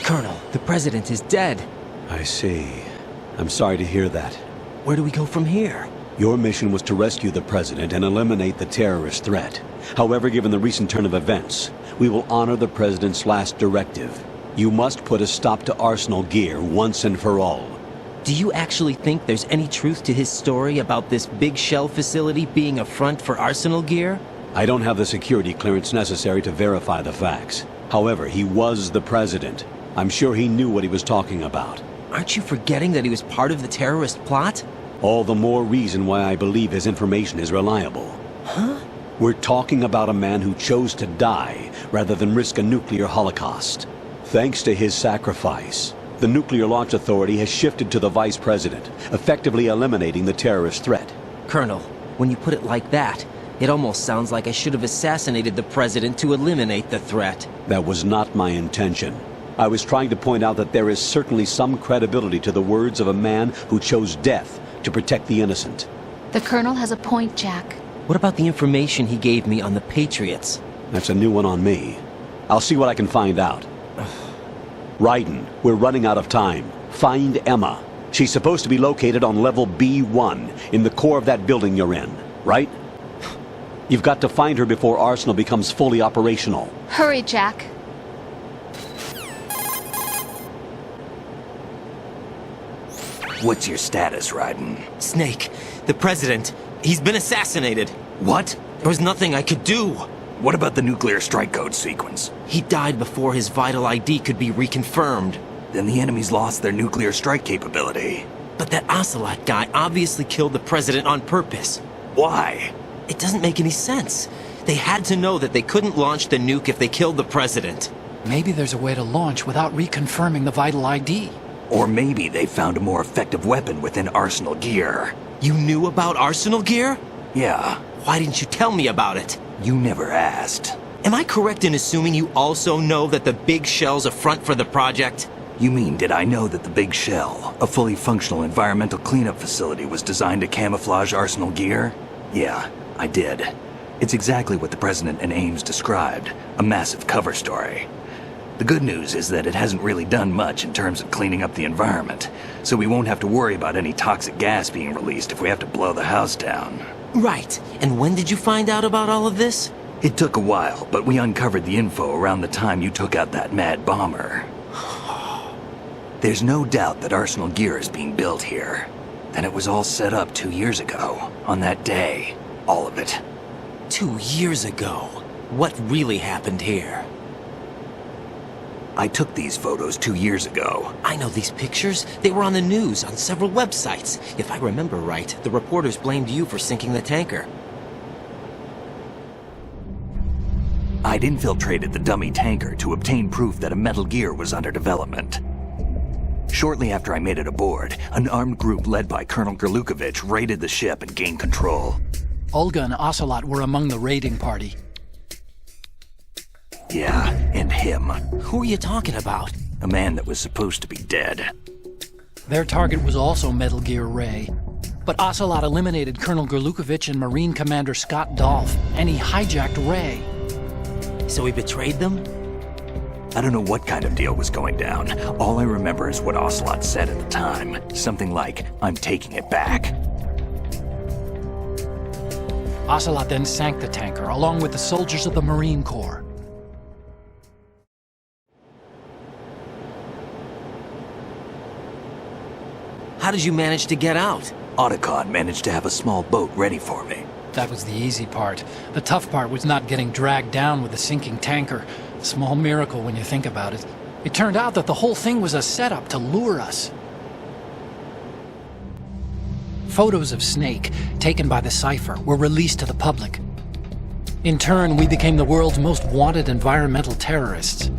Colonel, the president is dead. I see. I'm sorry to hear that. Where do we go from here? Your mission was to rescue the president and eliminate the terrorist threat. However, given the recent turn of events, we will honor the president's last directive. You must put a stop to Arsenal Gear once and for all. Do you actually think there's any truth to his story about this big shell facility being a front for Arsenal Gear? I don't have the security clearance necessary to verify the facts. However, he was the president. I'm sure he knew what he was talking about. Aren't you forgetting that he was part of the terrorist plot? All the more reason why I believe his information is reliable. Huh? We're talking about a man who chose to die rather than risk a nuclear holocaust. Thanks to his sacrifice, the Nuclear Launch Authority has shifted to the vice president, effectively eliminating the terrorist threat. Colonel, when you put it like that, it almost sounds like I should have assassinated the president to eliminate the threat. That was not my intention. I was trying to point out that there is certainly some credibility to the words of a man who chose death to protect the innocent. The Colonel has a point, Jack. What about the information he gave me on the Patriots? That's a new one on me. I'll see what I can find out. Raiden, we're running out of time. Find Emma. She's supposed to be located on level B1, in the core of that building you're in, right? You've got to find her before Arsenal becomes fully operational. Hurry, Jack. What's your status, Raiden? Snake, the president, he's been assassinated. What? There was nothing I could do. What about the nuclear strike code sequence? He died before his vital ID could be reconfirmed. Then the enemy's lost their nuclear strike capability. But that Ocelot guy obviously killed the president on purpose. Why? It doesn't make any sense. They had to know that they couldn't launch the nuke if they killed the president. Maybe there's a way to launch without reconfirming the vital ID. Or maybe they found a more effective weapon within Arsenal Gear. You knew about Arsenal Gear? Yeah, Why didn't you tell me about it? you never asked. Am I correct in assuming you also know that the Big Shell's a front for the project? You mean, did I know that the Big Shell, a fully functional environmental cleanup facility, was designed to camouflage Arsenal Gear? Yeah, I did. It's exactly what the President and Ames described, a massive cover story. The good news is that it hasn't really done much in terms of cleaning up the environment, so we won't have to worry about any toxic gas being released if we have to blow the house down. Right. And when did you find out about all of this? It took a while, but we uncovered the info around the time you took out that mad bomber. There's no doubt that Arsenal Gear is being built here. And it was all set up 2 years ago, on that day. All of it. 2 years ago. What really happened here? I took these photos 2 years ago. I know these pictures. They were on the news, on several websites. If I remember right, the reporters blamed you for sinking the tanker. I'd infiltrated the dummy tanker to obtain proof that a Metal Gear was under development. Shortly after I made it aboard, an armed group led by Colonel Gerlukovich raided the ship and gained control. Olga and Ocelot were among the raiding party. Yeah, and him. Who are you talking about? A man that was supposed to be dead. Their target was also Metal Gear Ray. But Ocelot eliminated Colonel Gerlukovich and Marine Commander Scott Dolph, and he hijacked Ray. So he betrayed them? I don't know what kind of deal was going down. All I remember is what Ocelot said at the time. Something like, "I'm taking it back." Ocelot then sank the tanker, along with the soldiers of the Marine Corps. How did you manage to get out? Otacon managed to have a small boat ready for me. That was the easy part. The tough part was not getting dragged down with the sinking tanker. A small miracle when you think about it. It turned out that the whole thing was a setup to lure us. Photos of Snake, taken by the Cypher, were released to the public. In turn, we became the world's most wanted environmental terrorists.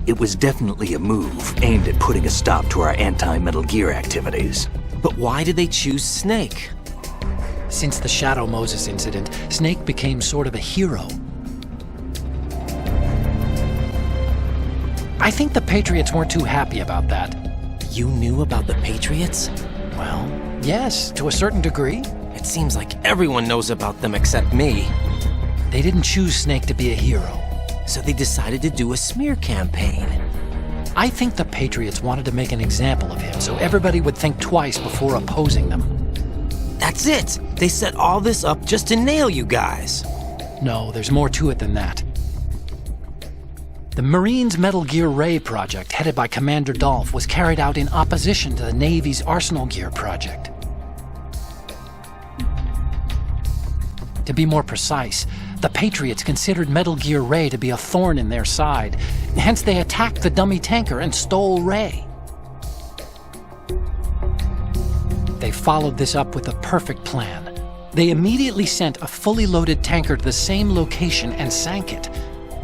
It was definitely a move aimed at putting a stop to our anti-Metal Gear activities. But why did they choose Snake? Since the Shadow Moses incident, Snake became sort of a hero. I think the Patriots weren't too happy about that. You knew about the Patriots? Well, yes, to a certain degree. It seems like everyone knows about them except me. They didn't choose Snake to be a hero. So they decided to do a smear campaign. I think the Patriots wanted to make an example of him so everybody would think twice before opposing them. That's it! They set all this up just to nail you guys. No, there's more to it than that. The Marines' Metal Gear Ray project, headed by Commander Dolph, was carried out in opposition to the Navy's Arsenal Gear project. To be more precise, the Patriots considered Metal Gear Ray to be a thorn in their side. Hence, they attacked the dummy tanker and stole Ray. They followed this up with a perfect plan. They immediately sent a fully loaded tanker to the same location and sank it,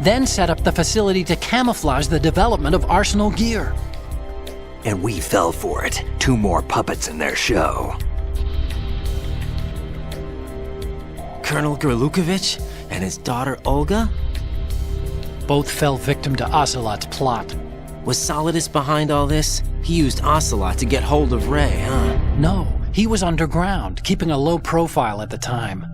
then set up the facility to camouflage the development of Arsenal Gear. And we fell for it. 2 more puppets in their show. Colonel Gerlukovich and his daughter Olga? Both fell victim to Ocelot's plot. Was Solidus behind all this? He used Ocelot to get hold of Ray, huh? No, he was underground, keeping a low profile at the time.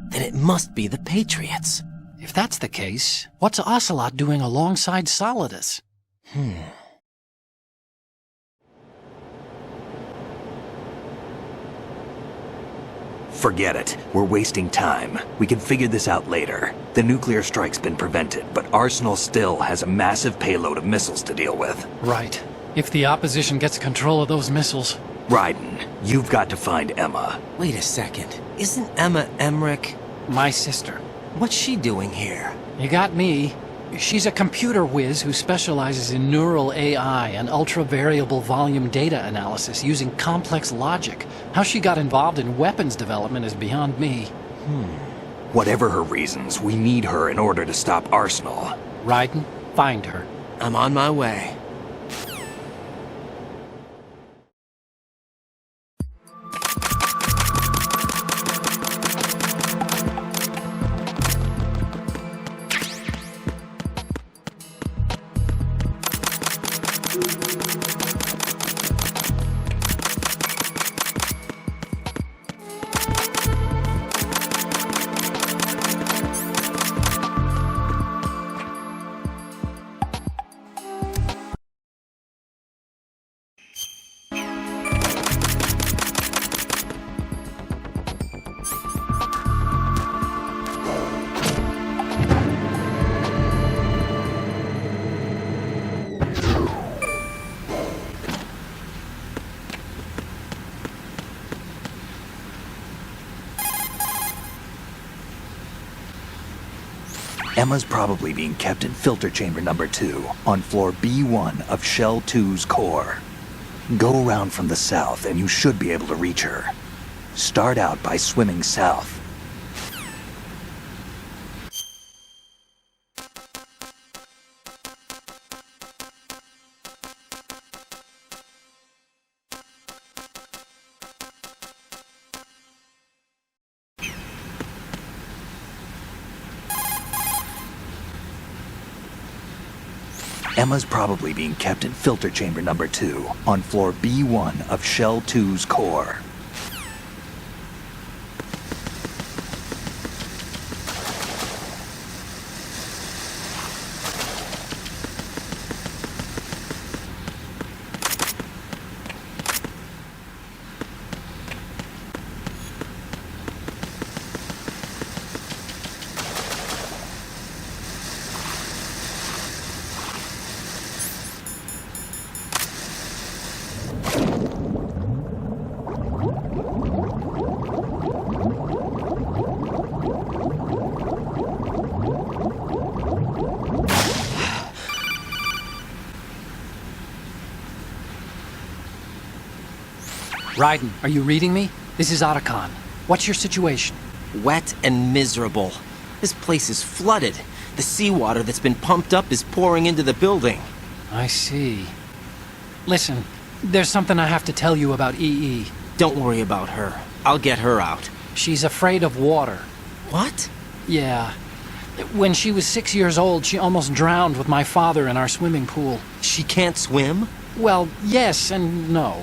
Then it must be the Patriots. If that's the case, what's Ocelot doing alongside Solidus? Forget it. We're wasting time. We can figure this out later. The nuclear strike's been prevented, but Arsenal still has a massive payload of missiles to deal with. Right. If the opposition gets control of those missiles... Raiden, you've got to find Emma. Wait a second. Isn't Emma Emmerich? My sister. What's she doing here? You got me. She's a computer whiz who specializes in neural AI and ultra-variable volume data analysis using complex logic. How she got involved in weapons development is beyond me. Whatever her reasons, we need her in order to stop Arsenal. Raiden, find her. I'm on my way. Emma's probably being kept in filter chamber number 2 on floor B1 of Shell 2's core. Go around from the south and you should be able to reach her. Start out by swimming south. Emma's probably being kept in filter chamber number 2 on floor B1 of Shell 2's core. Raiden, are you reading me? This is Otacon. What's your situation? Wet and miserable. This place is flooded. The seawater that's been pumped up is pouring into the building. I see. Listen, there's something I have to tell you about EE. Don't worry about her. I'll get her out. She's afraid of water. What? Yeah. When she was 6 years old, she almost drowned with my father in our swimming pool. She can't swim? Well, yes and no.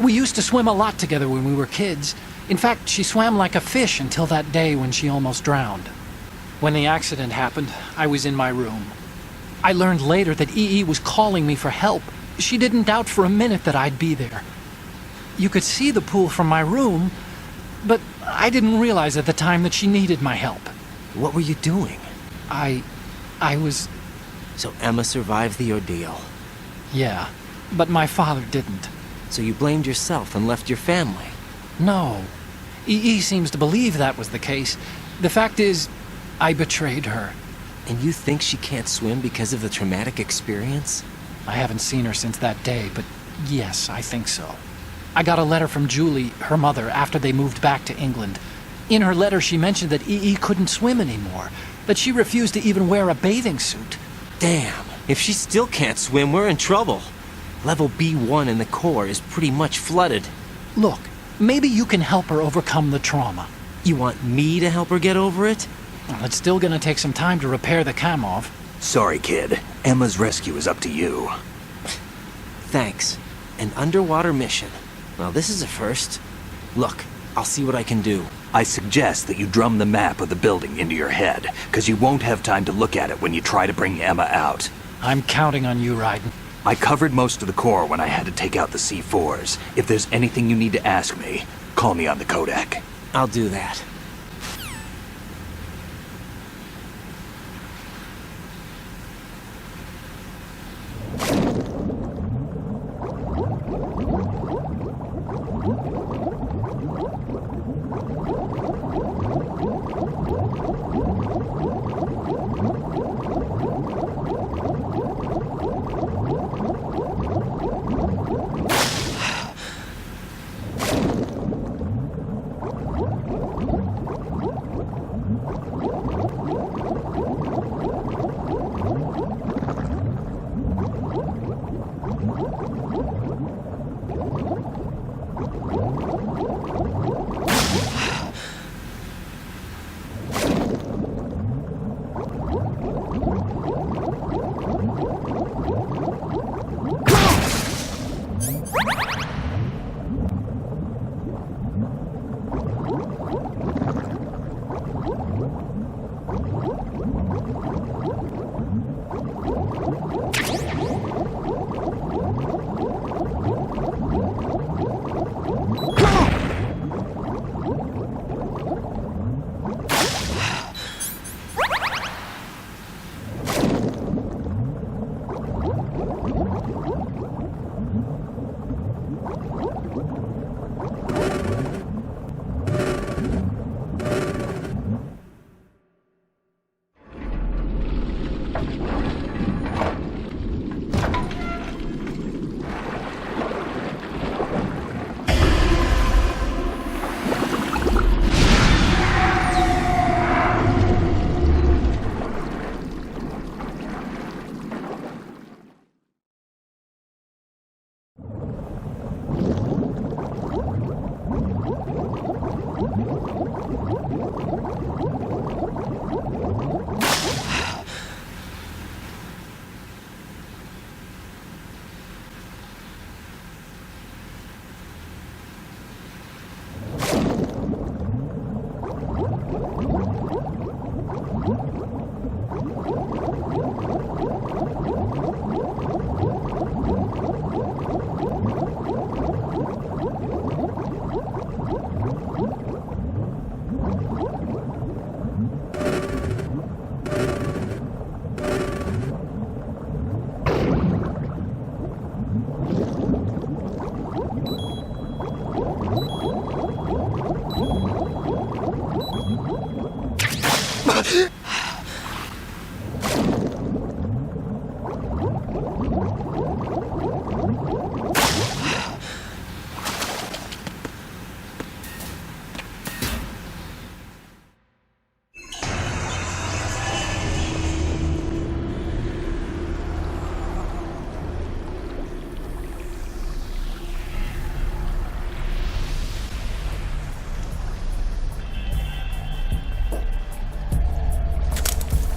We used to swim a lot together when we were kids. In fact, she swam like a fish until that day when she almost drowned. When the accident happened, I was in my room. I learned later that EE was calling me for help. She didn't doubt for a minute that I'd be there. You could see the pool from my room, but I didn't realize at the time that she needed my help. What were you doing? I was... So Emma survived the ordeal. Yeah, but my father didn't. So you blamed yourself and left your family. No. EE seems to believe that was the case. The fact is, I betrayed her. And you think she can't swim because of the traumatic experience? I haven't seen her since that day, but yes, I think so. I got a letter from Julie, her mother, after they moved back to England. In her letter, she mentioned that EE couldn't swim anymore, that she refused to even wear a bathing suit. Damn, if she still can't swim, we're in trouble. Level B1 in the core is pretty much flooded. Look, maybe you can help her overcome the trauma. You want me to help her get over it? Well, it's still gonna take some time to repair the Kamov. Sorry, kid. Emma's rescue is up to you. Thanks. An underwater mission. Well, this is a first. Look, I'll see what I can do. I suggest that you drum the map of the building into your head, because you won't have time to look at it when you try to bring Emma out. I'm counting on you, Raiden. I covered most of the core when I had to take out the C4s. If there's anything you need to ask me, call me on the Kodak. I'll do that.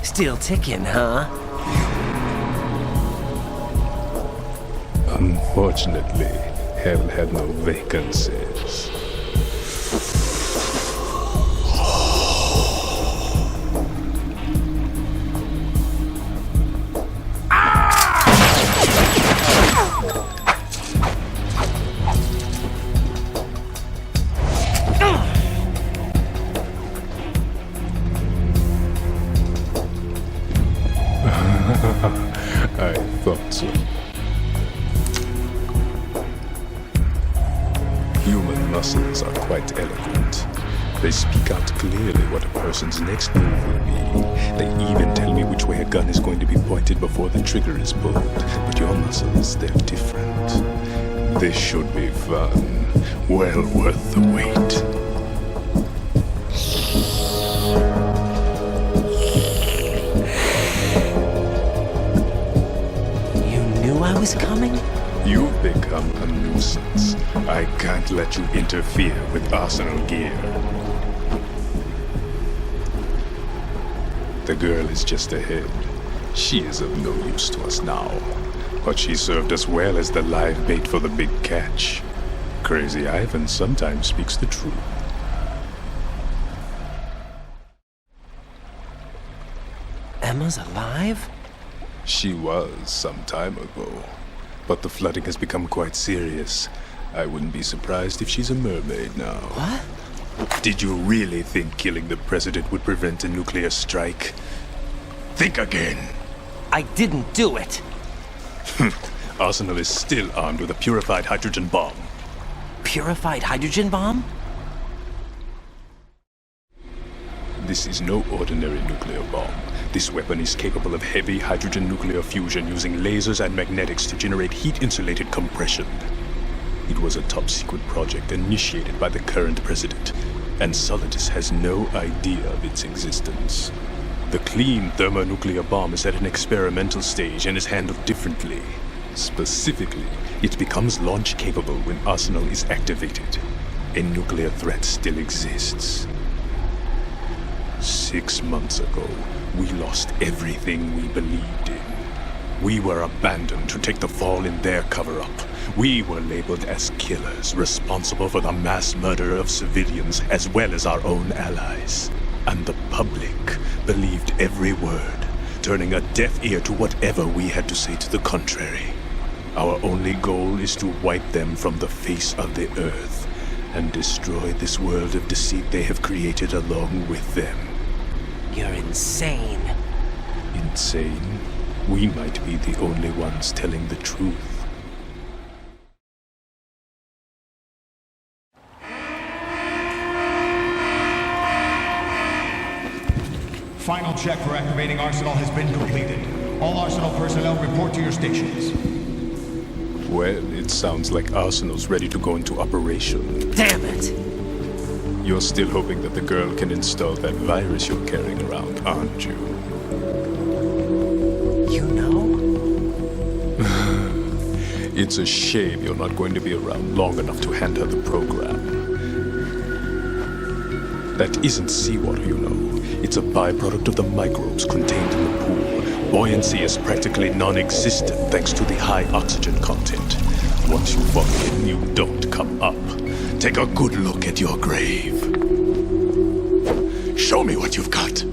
Still ticking, huh? Unfortunately, Hell had no vacancies. thought so. Human muscles are quite eloquent. They speak out clearly what a person's next move will be. They even tell me which way a gun is going to be pointed before the trigger is pulled. But your muscles, they're different. This should be fun. Well worth the wait. You knew I was coming? You've become a nuisance. I can't let you interfere with Arsenal gear. The girl is just ahead. She is of no use to us now. But she served us well as the live bait for the big catch. Crazy Ivan sometimes speaks the truth. Emma's alive? She was some time ago. But the flooding has become quite serious. I wouldn't be surprised if she's a mermaid now. What? Did you really think killing the president would prevent a nuclear strike? Think again. I didn't do it. Arsenal is still armed with a purified hydrogen bomb. Purified hydrogen bomb? This is no ordinary nuclear bomb. This weapon is capable of heavy hydrogen nuclear fusion using lasers and magnetics to generate heat-insulated compression. It was a top-secret project initiated by the current president, and Solidus has no idea of its existence. The clean thermonuclear bomb is at an experimental stage and is handled differently. Specifically, it becomes launch-capable when Arsenal is activated. A nuclear threat still exists. 6 months ago, we lost everything we believed in. We were abandoned to take the fall in their cover-up. We were labeled as killers, responsible for the mass murder of civilians as well as our own allies. And the public believed every word, turning a deaf ear to whatever we had to say to the contrary. Our only goal is to wipe them from the face of the earth and destroy this world of deceit they have created along with them. You're insane. Insane? We might be the only ones telling the truth. Final check for activating Arsenal has been completed. All Arsenal personnel report to your stations. Well, it sounds like Arsenal's ready to go into operation. Damn it! You're still hoping that the girl can install that virus you're carrying around, aren't you? You know? It's a shame you're not going to be around long enough to hand her the program. That isn't seawater, you know. It's a byproduct of the microbes contained in the pool. Buoyancy is practically non-existent thanks to the high oxygen content. Once you fall in, you don't come up. Take a good look at your grave. Show me what you've got.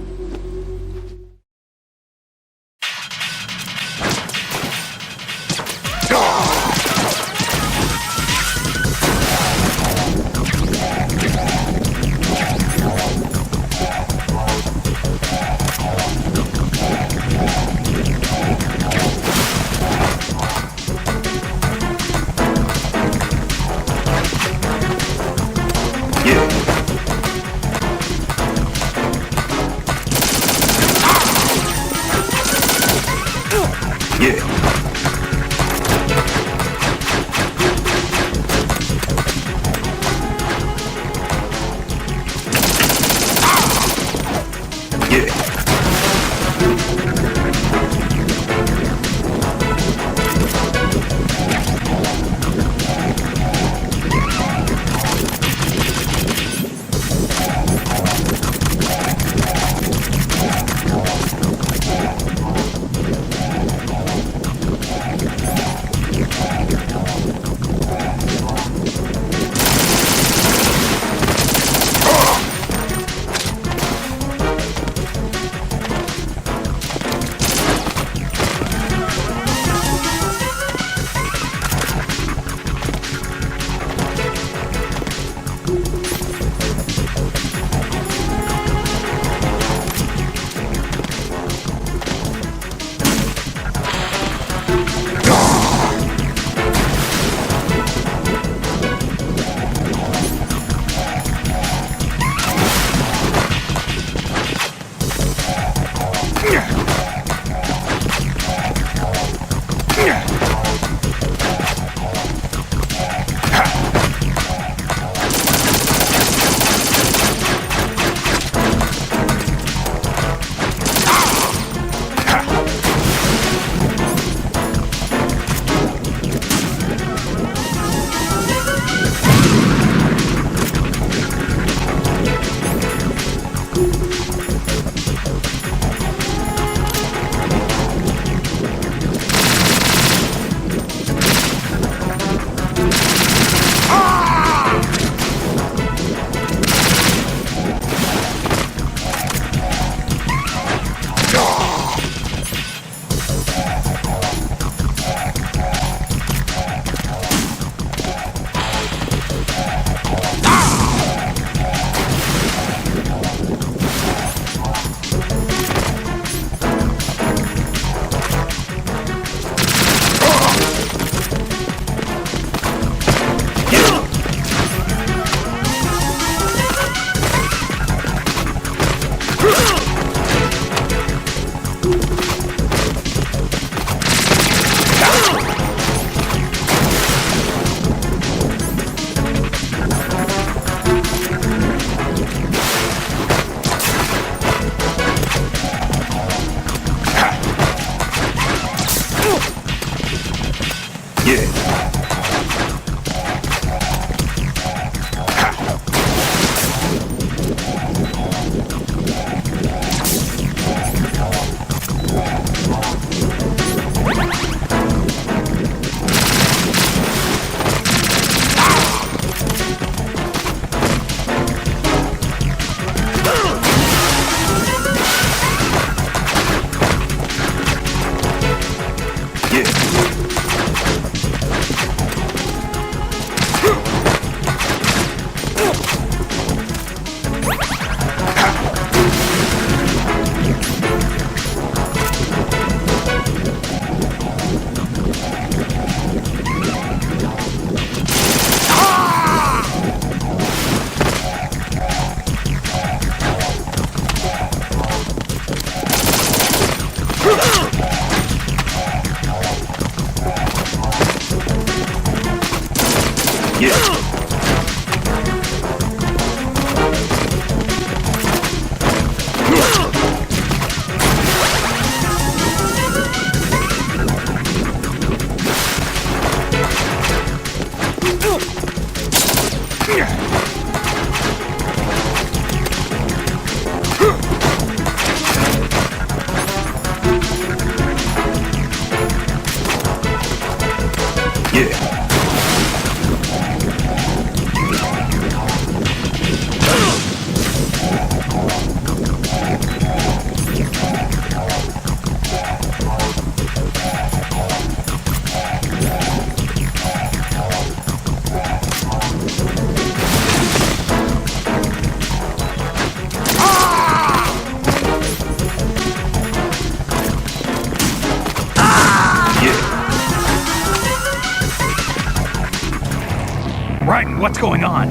what's going on.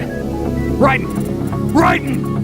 Raiden! Raiden!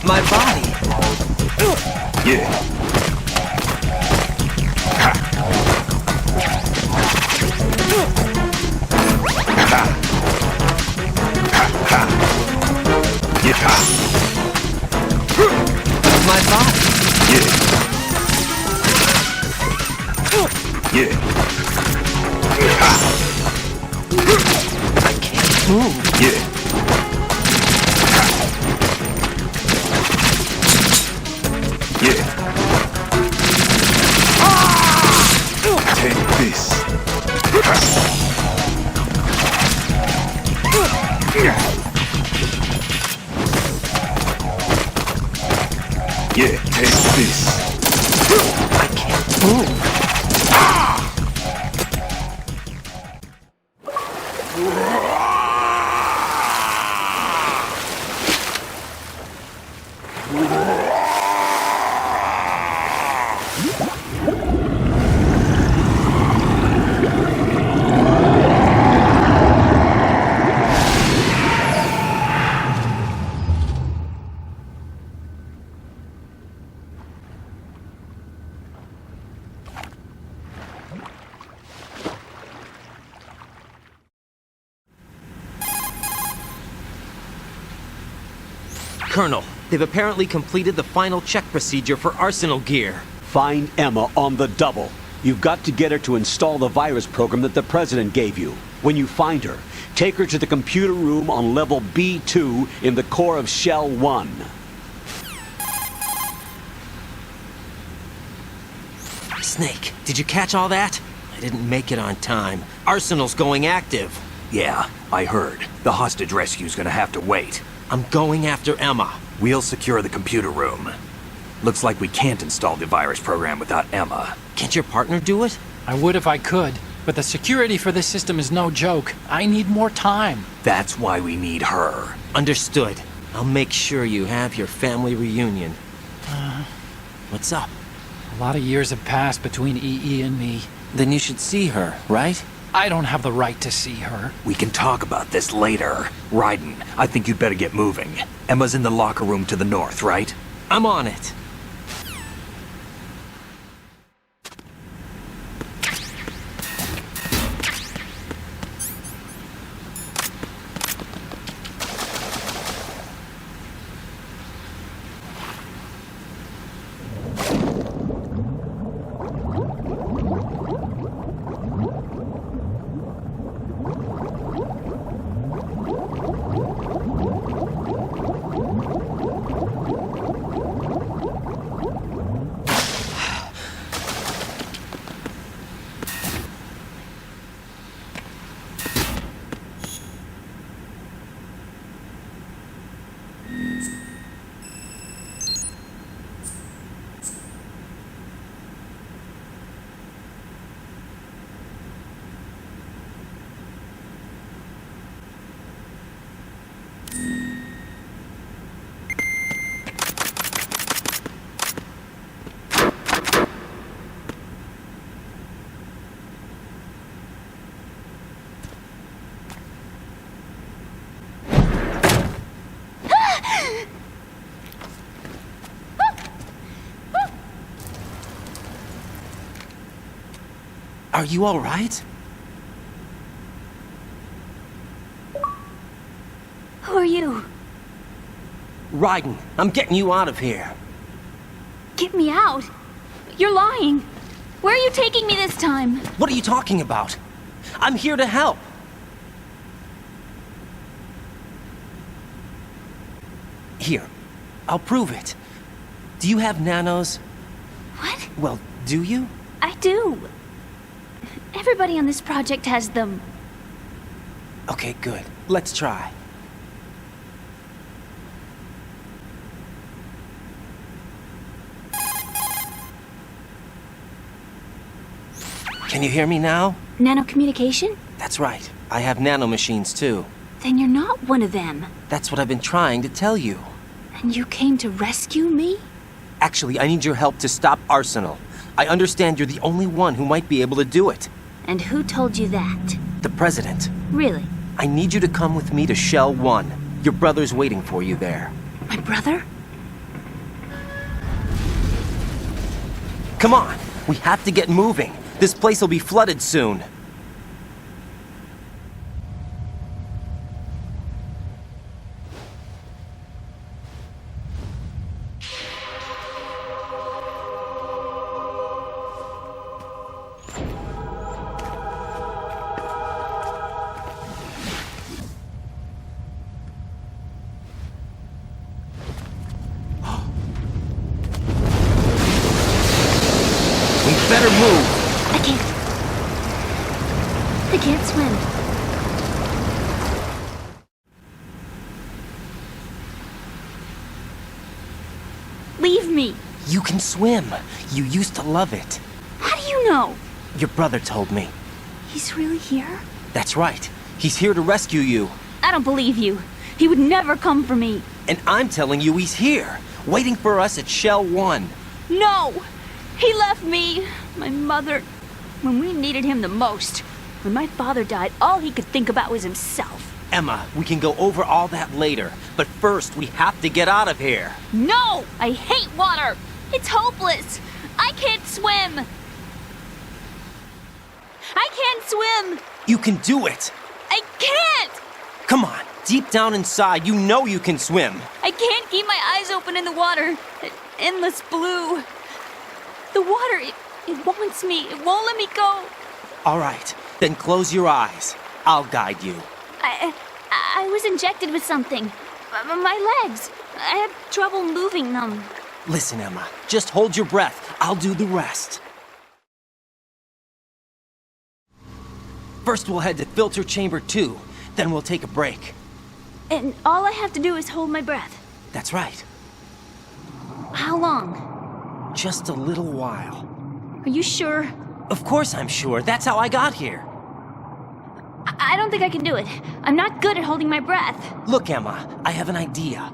My body. My body. I can't move. Take this. Take this. I can't move. Colonel, they've apparently completed the final check procedure for Arsenal gear. Find Emma on the double. You've got to get her to install the virus program that the President gave you. When you find her, take her to the computer room on level B2 in the core of Shell 1. Snake, did you catch all that? I didn't make it on time. Arsenal's going active. Yeah, I heard. The hostage rescue's gonna have to wait. I'm going after Emma. We'll secure the computer room. Looks like we can't install the virus program without Emma. Can't your partner do it? I would if I could, but the security for this system is no joke. I need more time. That's why we need her. Understood. I'll make sure you have your family reunion. What's up? A lot of years have passed between EE and me. Then you should see her, right? I don't have the right to see her. We can talk about this later. Raiden, I think you'd better get moving. Emma's in the locker room to the north, right? I'm on it. Are you all right? Who are you? Raiden, I'm getting you out of here. Get me out. You're lying. Where are you taking me this time? What are you talking about? I'm here to help. Here, I'll prove it. Do you have nanos? What? Well, do you? I do. Everybody on this project has them. Okay, good. Let's try. Can you hear me now? Nanocommunication? That's right. I have nanomachines too. Then you're not one of them. That's what I've been trying to tell you. And you came to rescue me? Actually, I need your help to stop Arsenal. I understand you're the only one who might be able to do it. And who told you that? The President. Really? I need you to come with me to Shell 1. Your brother's waiting for you there. My brother? Come on! We have to get moving. This place will be flooded soon. Better move! I can't swim. Leave me. You can swim. You used to love it. How do you know? Your brother told me. He's really here? That's right. He's here to rescue you. I don't believe you. He would never come for me. And I'm telling you he's here, waiting for us at Shell 1. No! He left me, my mother, when we needed him the most. When my father died, all he could think about was himself. Emma, we can go over all that later, but first we have to get out of here. No! I hate water! It's hopeless! I can't swim! I can't swim! You can do it! I can't! Come on, Deep down inside, you know you can swim. I can't keep my eyes open in the water. Endless blue. The water, it wants me. It won't let me go. All right, then close your eyes. I'll guide you. I was injected with something. My legs. I have trouble moving them. Listen, Emma, just hold your breath. I'll do the rest. First, we'll head to filter chamber 2. Then we'll take a break. And all I have to do is hold my breath. That's right. How long? Just a little while. Are you sure? Of course I'm sure. That's how I got here. I don't think I can do it. I'm not good at holding my breath. Look, Emma, I have an idea.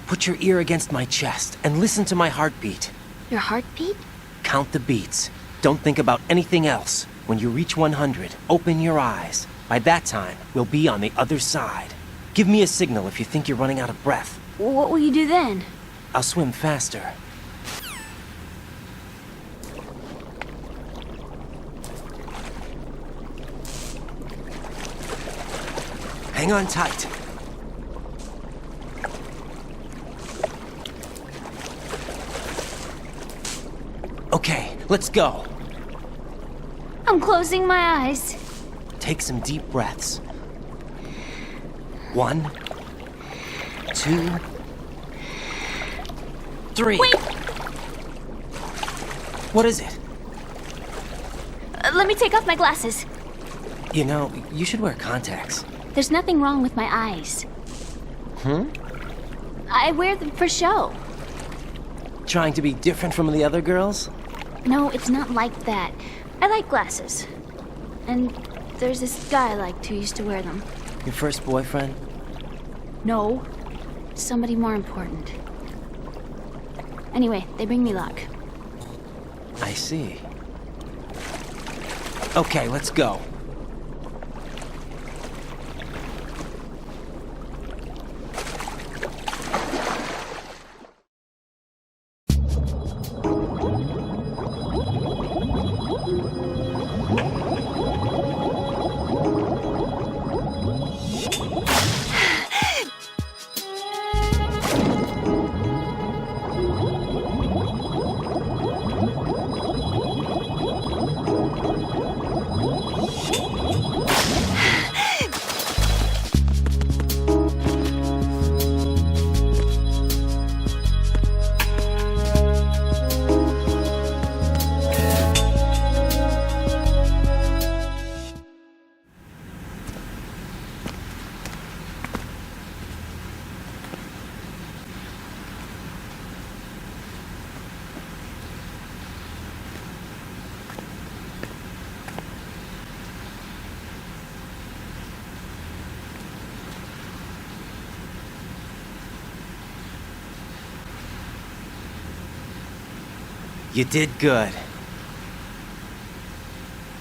Put your ear against my chest and listen to my heartbeat. Your heartbeat? Count the beats. Don't think about anything else. When you reach 100, open your eyes. By that time, we'll be on the other side. Give me a signal if you think you're running out of breath. What will you do then? I'll swim faster. Hang on tight. Okay, let's go. I'm closing my eyes. Take some deep breaths. 1, 2, 3. Wait! What is it? Let me take off my glasses. You know, you should wear contacts. There's nothing wrong with my eyes. I wear them for show. Trying to be different from the other girls? No, it's not like that. I like glasses. And there's this guy I liked who used to wear them. Your first boyfriend? No. Somebody more important. Anyway, they bring me luck. I see. Okay, let's go. You did good.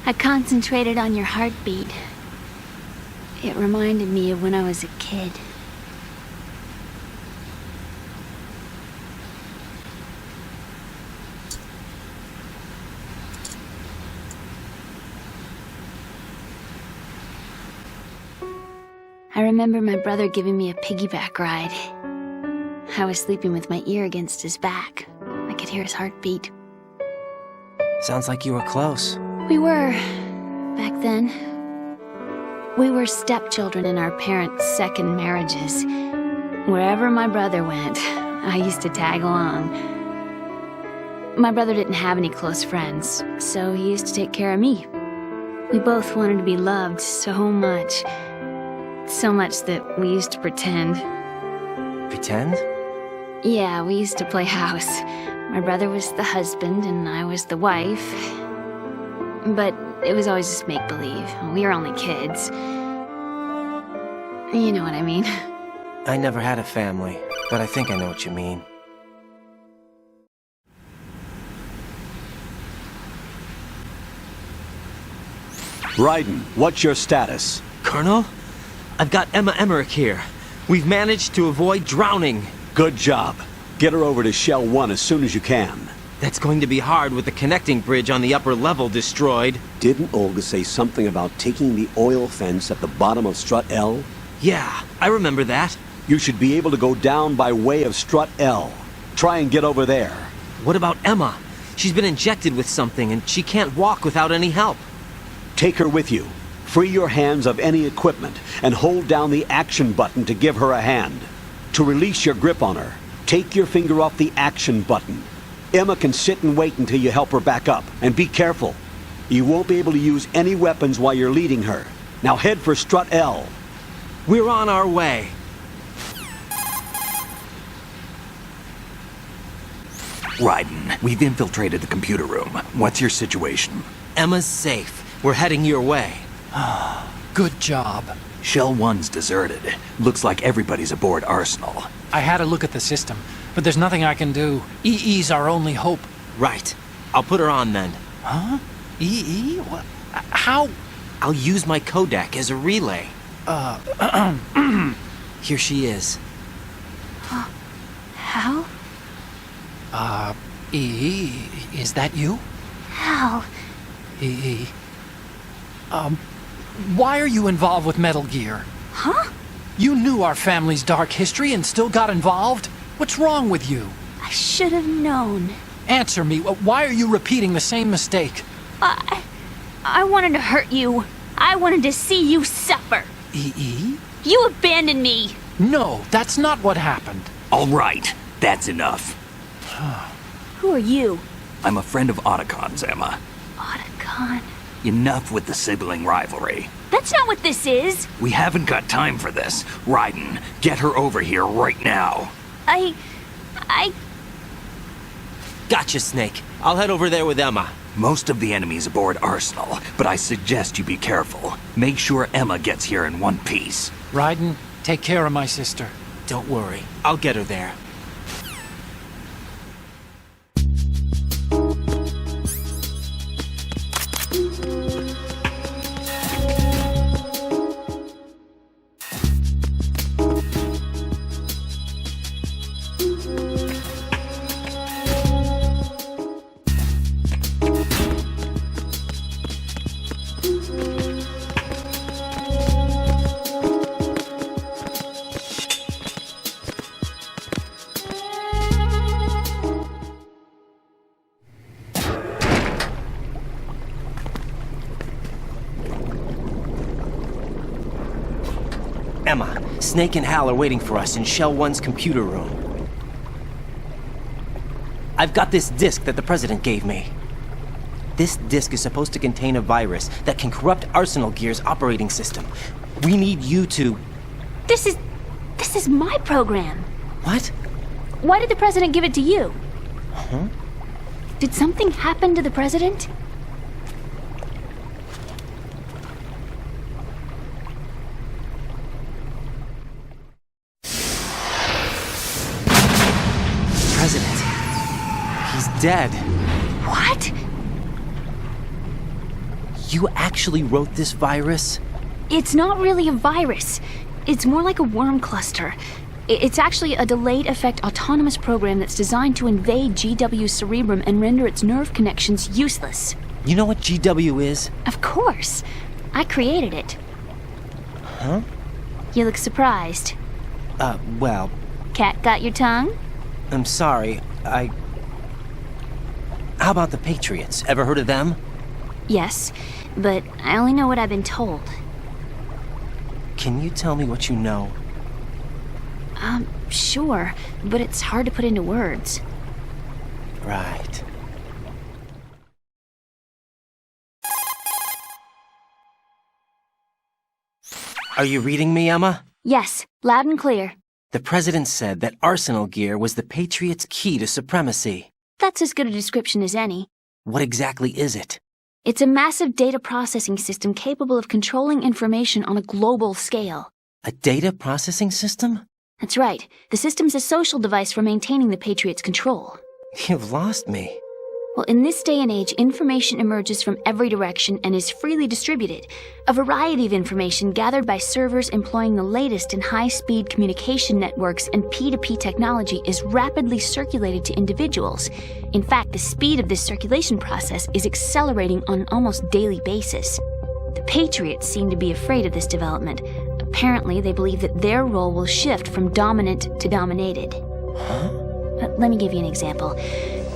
I concentrated on your heartbeat. It reminded me of when I was a kid. I remember my brother giving me a piggyback ride. I was sleeping with my ear against his back. I could hear his heartbeat. Sounds like you were close. We were, back then. We were stepchildren in our parents' second marriages. Wherever my brother went, I used to tag along. My brother didn't have any close friends, so he used to take care of me. We both wanted to be loved so much. So much that we used to pretend. Pretend? Yeah, we used to play house. My brother was the husband and I was the wife. But it was always just make-believe. We were only kids. You know what I mean. I never had a family, but I think I know what you mean. Raiden, what's your status? Colonel? I've got Emma Emmerich here. We've managed to avoid drowning. Good job. Get her over to Shell 1 as soon as you can. That's going to be hard with the connecting bridge on the upper level destroyed. Didn't Olga say something about taking the oil fence at the bottom of Strut L? Yeah, I remember that. You should be able to go down by way of Strut L. Try and get over there. What about Emma? She's been injected with something and she can't walk without any help. Take her with you. Free your hands of any equipment and hold down the action button to give her a hand. To release your grip on her, take your finger off the action button. Emma can sit and wait until you help her back up. And be careful. You won't be able to use any weapons while you're leading her. Now head for Strut L. We're on our way. Raiden, we've infiltrated the computer room. What's your situation? Emma's safe. We're heading your way. Good job. Shell 1's deserted. Looks like everybody's aboard Arsenal. I had a look at the system, but there's nothing I can do. EE's our only hope. Right. I'll put her on then. Huh? EE? What? How? I'll use my Kodak as a relay. Here she is. Hal? EE, is that you? Hal? EE. Why are you involved with Metal Gear? Huh? You knew our family's dark history and still got involved? What's wrong with you? I should have known. Answer me. Why are you repeating the same mistake? I wanted to hurt you. I wanted to see you suffer. EE? You abandoned me. No, that's not what happened. All right, that's enough. Who are you? I'm a friend of Otacon's, Emma. Otacon. Enough with the sibling rivalry. That's not what this is. We haven't got time for this. Raiden, get her over here right now. I... Gotcha, Snake. I'll head over there with Emma. Most of the enemy's aboard Arsenal, but I suggest you be careful. Make sure Emma gets here in one piece. Raiden, take care of my sister. Don't worry. I'll get her there. Emma, Snake and Hal are waiting for us in Shell 1's computer room. I've got this disk that the President gave me. This disk is supposed to contain a virus that can corrupt Arsenal Gear's operating system. We need you to... This is my program. What? Why did the President give it to you? Huh? Did something happen to the President? President. He's dead. What? You actually wrote this virus? It's not really a virus. It's more like a worm cluster. It's actually a delayed effect autonomous program that's designed to invade GW's cerebrum and render its nerve connections useless. You know what GW is? Of course. I created it. Huh? You look surprised. Well, Cat got your tongue? I'm sorry. How about the Patriots? Ever heard of them? Yes, but I only know what I've been told. Can you tell me what you know? Sure, but it's hard to put into words. Right. Are you reading me, Emma? Yes, loud and clear. The President said that Arsenal Gear was the Patriots' key to supremacy. That's as good a description as any. What exactly is it? It's a massive data processing system capable of controlling information on a global scale. A data processing system? That's right. The system's a social device for maintaining the Patriots' control. You've lost me. Well, in this day and age, information emerges from every direction and is freely distributed. A variety of information gathered by servers employing the latest in high-speed communication networks and P2P technology is rapidly circulated to individuals. In fact, the speed of this circulation process is accelerating on an almost daily basis. The Patriots seem to be afraid of this development. Apparently, they believe that their role will shift from dominant to dominated. Let me give you an example.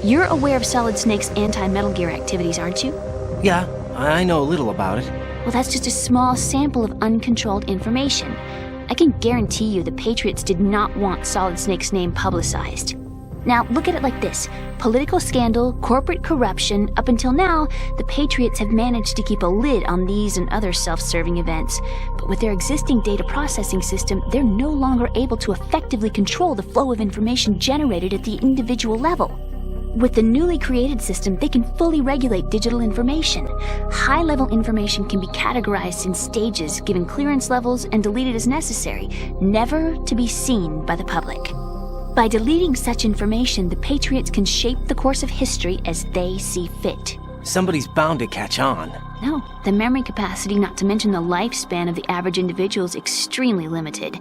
You're aware of Solid Snake's anti-Metal Gear activities, aren't you? Yeah, I know a little about it. Well, that's just a small sample of uncontrolled information. I can guarantee you the Patriots did not want Solid Snake's name publicized. Now, look at it like this. Political scandal, corporate corruption, up until now, the Patriots have managed to keep a lid on these and other self-serving events. But with their existing data processing system, they're no longer able to effectively control the flow of information generated at the individual level. With the newly created system, they can fully regulate digital information. High-level information can be categorized in stages, given clearance levels, and deleted as necessary, never to be seen by the public. By deleting such information, the Patriots can shape the course of history as they see fit. Somebody's bound to catch on. No, the memory capacity, not to mention the lifespan of the average individual, is extremely limited.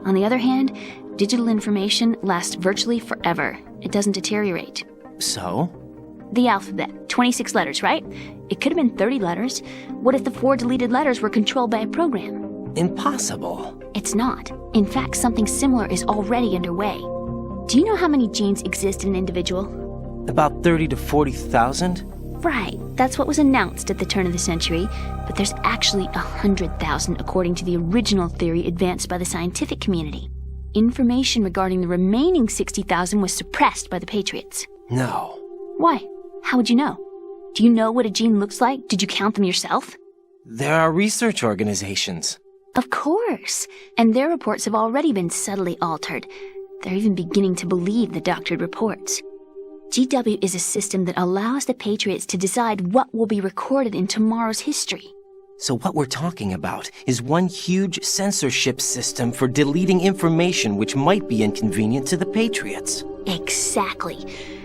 On the other hand, digital information lasts virtually forever. It doesn't deteriorate. So? The alphabet, 26 letters, right? It could have been 30 letters. What if the 4 deleted letters were controlled by a program? Impossible. It's not. In fact, something similar is already underway. Do you know how many genes exist in an individual? About 30 to 40,000? Right, that's what was announced at the turn of the century, but there's actually 100,000 according to the original theory advanced by the scientific community. Information regarding the remaining 60,000 was suppressed by the Patriots. No. Why? How would you know? Do you know what a gene looks like? Did you count them yourself? There are research organizations. Of course, and their reports have already been subtly altered. They're even beginning to believe the doctored reports. GW is a system that allows the Patriots to decide what will be recorded in tomorrow's history. So what we're talking about is one huge censorship system for deleting information which might be inconvenient to the Patriots. Exactly.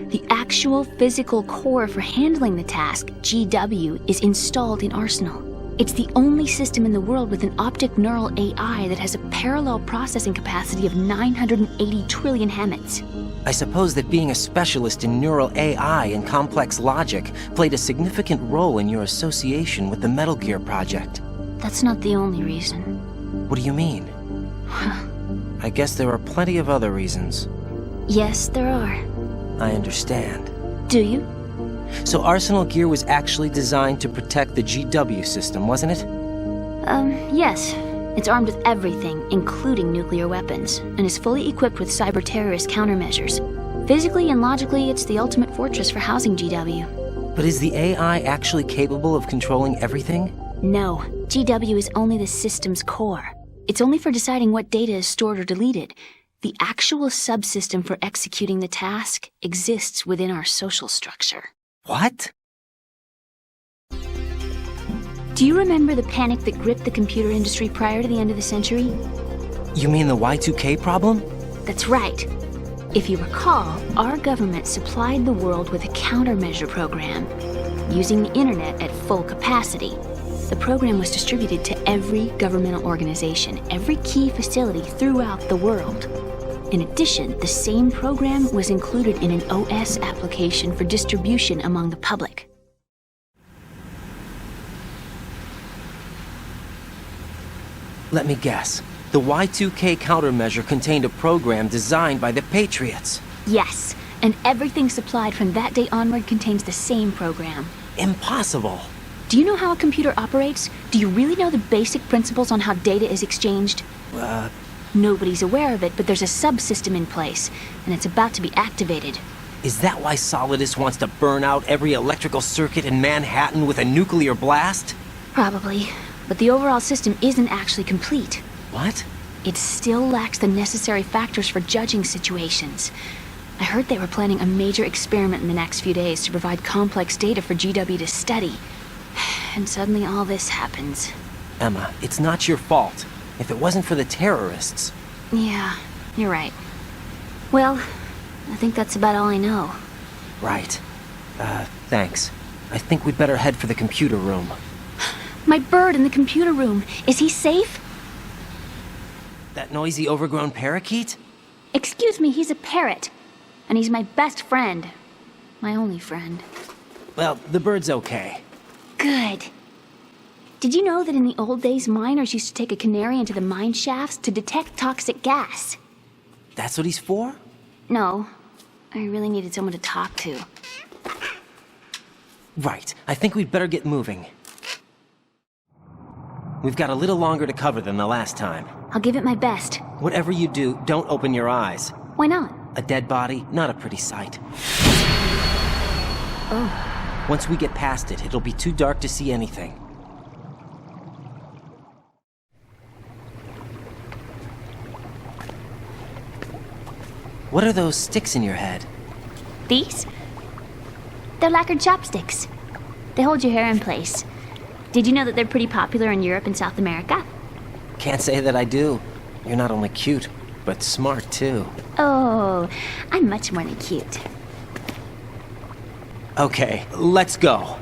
The actual physical core for handling the task, GW, is installed in Arsenal. It's the only system in the world with an optic neural AI that has a parallel processing capacity of 980 trillion Hammets. I suppose that being a specialist in neural AI and complex logic played a significant role in your association with the Metal Gear project. That's not the only reason. What do you mean? I guess there are plenty of other reasons. Yes, there are. I understand. Do you? So Arsenal Gear was actually designed to protect the GW system, wasn't it? Yes. It's armed with everything, including nuclear weapons, and is fully equipped with cyber-terrorist countermeasures. Physically and logically, it's the ultimate fortress for housing GW. But is the AI actually capable of controlling everything? No. GW is only the system's core. It's only for deciding what data is stored or deleted. The actual subsystem for executing the task exists within our social structure. What? Do you remember the panic that gripped the computer industry prior to the end of the century? You mean the Y2K problem? That's right. If you recall, our government supplied the world with a countermeasure program. Using the internet at full capacity, the program was distributed to every governmental organization, every key facility throughout the world. In addition, the same program was included in an OS application for distribution among the public. Let me guess. The Y2K countermeasure contained a program designed by the Patriots. Yes, and everything supplied from that day onward contains the same program. Impossible. Do you know how a computer operates? Do you really know the basic principles on how data is exchanged? Nobody's aware of it, but there's a subsystem in place, and it's about to be activated. Is that why Solidus wants to burn out every electrical circuit in Manhattan with a nuclear blast? Probably, but the overall system isn't actually complete. What? It still lacks the necessary factors for judging situations. I heard they were planning a major experiment in the next few days to provide complex data for GW to study. And suddenly all this happens. Emma, it's not your fault. If it wasn't for the terrorists... Yeah, you're right. Well, I think that's about all I know. Right. Thanks. I think we'd better head for the computer room. My bird in the computer room. Is he safe? That noisy, overgrown parakeet? Excuse me, he's a parrot. And he's my best friend. My only friend. Well, the bird's okay. Good. Did you know that in the old days, miners used to take a canary into the mine shafts to detect toxic gas? That's what he's for? No. I really needed someone to talk to. Right. I think we'd better get moving. We've got a little longer to cover than the last time. I'll give it my best. Whatever you do, don't open your eyes. Why not? A dead body, not a pretty sight. Oh. Once we get past it, it'll be too dark to see anything. What are those sticks in your head? These? They're lacquered chopsticks. They hold your hair in place. Did you know that they're pretty popular in Europe and South America? Can't say that I do. You're not only cute, but smart too. Oh, I'm much more than cute. Okay, let's go.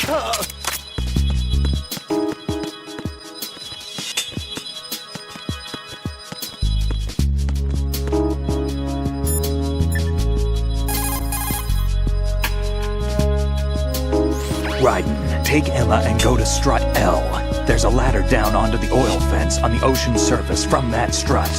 Raiden, take Emma and go to strut L. There's a ladder down onto the oil fence on the ocean surface from that strut.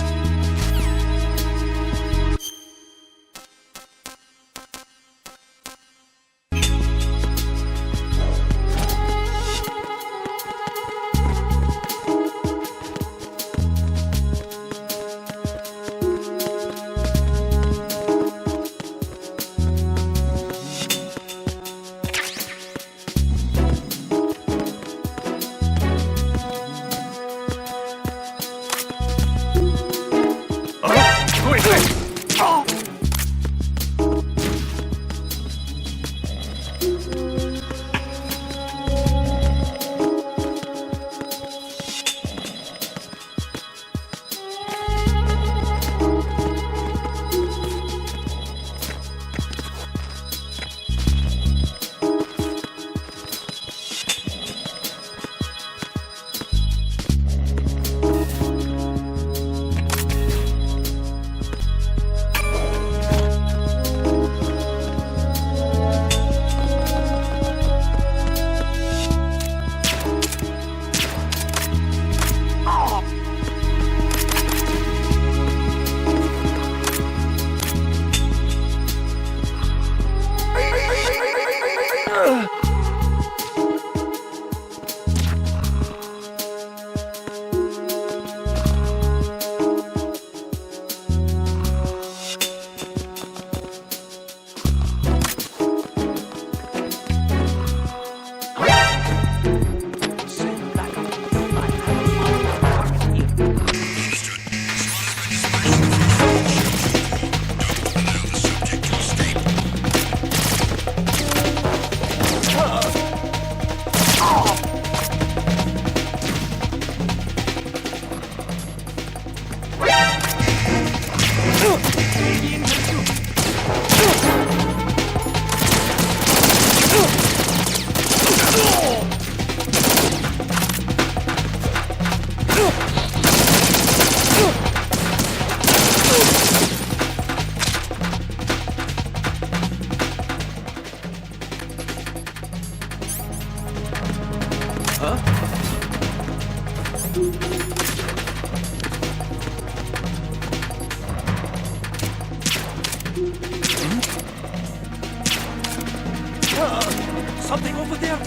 Something over there?